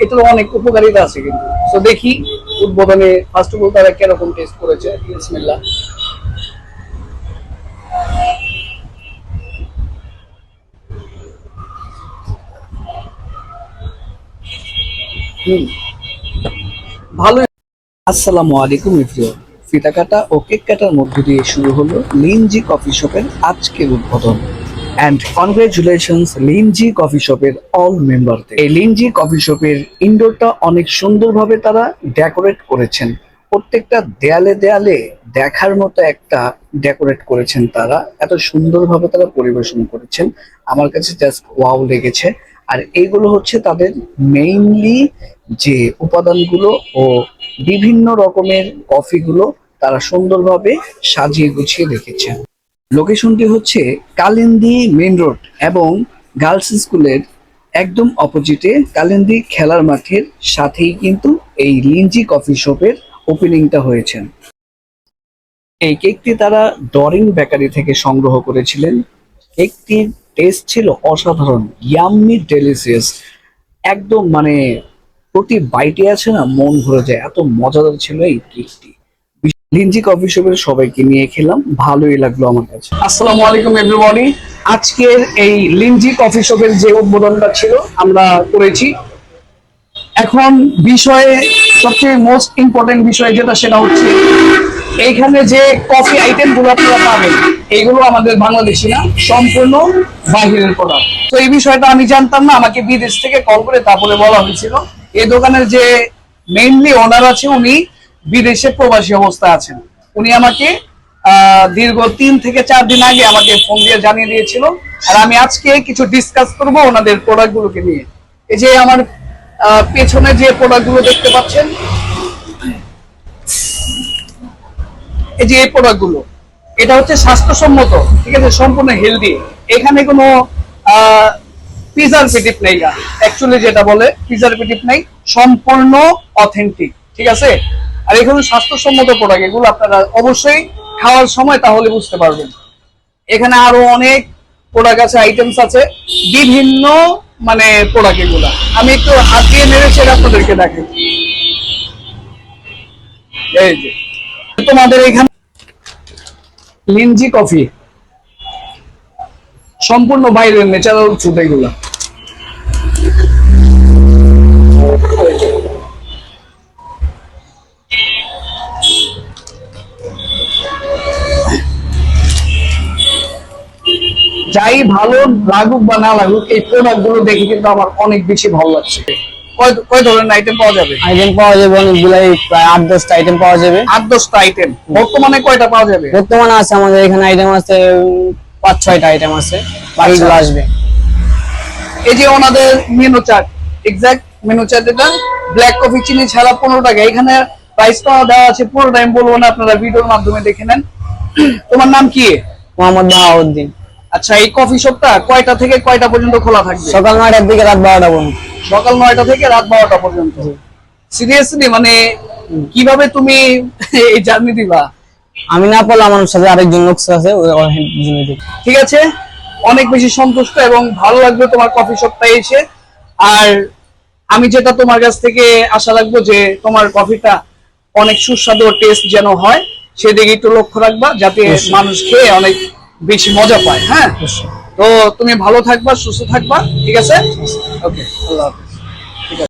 এটার অনেক উপকারিতা আছে কিন্তু। তো দেখি উদ্বোধনে ফার্স্ট অফ অল তারা কিরকম টেস্ট করেছে। বিসমিল্লাহ। ভালো। আসসালামু আলাইকুম এভরিওয়ান। ফিতা কাটা ও কেক কাটার মধ্য দিয়ে শুরু হলো লিনজি কফি শপের আজকের উদ্বোধন। অ্যান্ড কনগ্রেচুলেশনস লিনজি কফি শপের অল মেম্বারদের। এই লিনজি কফি শপের ইনডোরটা অনেক সুন্দরভাবে তারা ডেকোরেট করেছেন। প্রত্যেকটা দেয়ালে দেয়ালে দেখার মতো একটা ডেকোরেট করেছেন তারা। এত সুন্দরভাবে তারা পরিবেশন করেছেন, আমার কাছে জাস্ট ওয়াও লেগেছে। আর এইগুলো হচ্ছে তাদের মেইনলি যে উপাদানগুলো ও বিভিন্ন রকমের কফিগুলো তারা সুন্দরভাবে সাজিয়ে গুছিয়ে রেখেছেন। লোকেশনটি হচ্ছে কালিন্দী মেইন রোড এবং গার্লস স্কুলের একদম অপোজিটে কালিন্দী খেলার মাঠের সাথেই কিন্তু এই লিনজি কফি শপের ওপেনিংটা হয়েছে। এই কেকটি তারা ডরিং বেকারি থেকে সংগ্রহ করেছিলেন। কেকটির টেস্ট ছিল অসাধারণ, ইয়াম্মি ডেলিসিয়াস। একদম মানে প্রতি বাইটে আছে না মন ভরে যায়, এত মজাদার ছিল এই কেকটি। লিনজি কফি শপের সবাইকে নিয়ে খেলাম, ভালোই লাগলো আমার কাছে। আসসালামু আলাইকুম এভরিবডি। আজকের এই লিনজি কফি শপের যে উদ্বোধনটা ছিল আমরা করেছি। এখন বিষয়ে সবচেয়ে মোস্ট ইম্পর্টেন্ট বিষয় যেটা, সেটা হচ্ছে এইখানে যে কফি আইটেম গুলো আপনারা পাবেন এইগুলো আমাদের বাংলাদেশি না, সম্পূর্ণ বাহিরের প্রোডাক্ট। তো এই বিষয়টা আমি জানতাম না, আমাকে বিদেশ থেকে কল করে তারপরে বলা হয়েছিল। এই দোকানের যে মেইনলি ওনার আছে উনি বিদেশে প্রবাসী অবস্থায় আছেন। উনি আমাকে দীর্ঘ 3 থেকে 4 দিন আগে আমাকে ফোন দিয়ে জানিয়ে দিয়েছিল। আর আমি আজকে কিছু ডিসকাস করব ওনাদের প্রোডাক্ট গুলোকে নিয়ে। এই যে আমার পেছনে যে প্রোডাক্ট গুলো দেখতে পাচ্ছেন, এই যে এই প্রোডাক্ট গুলো, এটা হচ্ছে স্বাস্থ্যসম্মত, ঠিক আছে, সম্পূর্ণ হেলদি। এখানে কোনো প্রিজারভেটিভ নেই, অ্যাকচুয়ালি যেটা বলে প্রিজারভেটিভ নেই, সম্পূর্ণ অথেন্টিক, ঠিক আছে। আর এখানে স্বাস্থ্যসম্মত প্রোডাক্ট, এগুলো আপনারা অবশ্যই খাওয়ার সময় তাহলে বুঝতে পারবেন। এখানে আরো অনেক প্রোডাক্ট আছে, আইটেমস আছে, বিভিন্ন মানে প্রোডাক্ট। এগুলা আমি একটু হাত দিয়ে নেড়েছে আপনাদেরকে দেখেন। এই যে তোমাদের এখানে লিনজি কফি সম্পূর্ণ বাইরের ন্যাচারাল ফুড, এগুলা যাই ভালো লাগুক বা না লাগুক, এই প্রোডাক্ট গুলো দেখে কিন্তু আমার অনেক বেশি ভালো লাগছে। কয় ধরনের আইটেম পাওয়া যাবে? আইটেম পাওয়া যাবে অনেকগুলাই, প্রায় 8-10টা আইটেম পাওয়া যাবে। 8-10টা আইটেম। বর্তমানে কয়টা পাওয়া যাবে? বর্তমানে আছে আমাদের এখানে আইটেম আছে 5-6টা আইটেম আছে, বাকিগুলো আসবে। এই যে ওনাদের menu chart, exact menu chart, এটা ব্ল্যাক কফি চিনি ছাড়া 15 টাকা। এখানে প্রাইসটা দেওয়া আছে, পুরো টাইম বলবো না, আপনারা ভিডিওর মাধ্যমে দেখে নেন। তোমার নাম কি? মোহাম্মদ বাহাউদ্দিন। আচ্ছা, এই কফি শপটা কয়টা থেকে কয়টা পর্যন্ত খোলা থাকবে? সকাল 9টা থেকে রাত 12টা পর্যন্ত। সকাল 9টা থেকে রাত 12টা পর্যন্ত। সিরিয়াসলি মানে কিভাবে তুমি এই জার্নি দিবা? আমি না পারলে আমার সাথে আরেকজন লোক আছে, ঠিক আছে। অনেক বেশি সন্তুষ্ট এবং ভালো লাগবে তোমার কফি শপটা এসে। আর আমি যেটা তোমার কাছ থেকে আশা রাখবো যে তোমার কফিটা অনেক সুস্বাদু টেস্ট যেন হয়, সেদিকে একটু লক্ষ্য রাখবা, যাতে মানুষ খেয়ে অনেক বেশি মজা পায়। হ্যাঁ, তো তুমি ভালো থাকবা, সুস্থ থাকবা, ঠিক আছে? ওকে, আল্লাহ হাফেজ।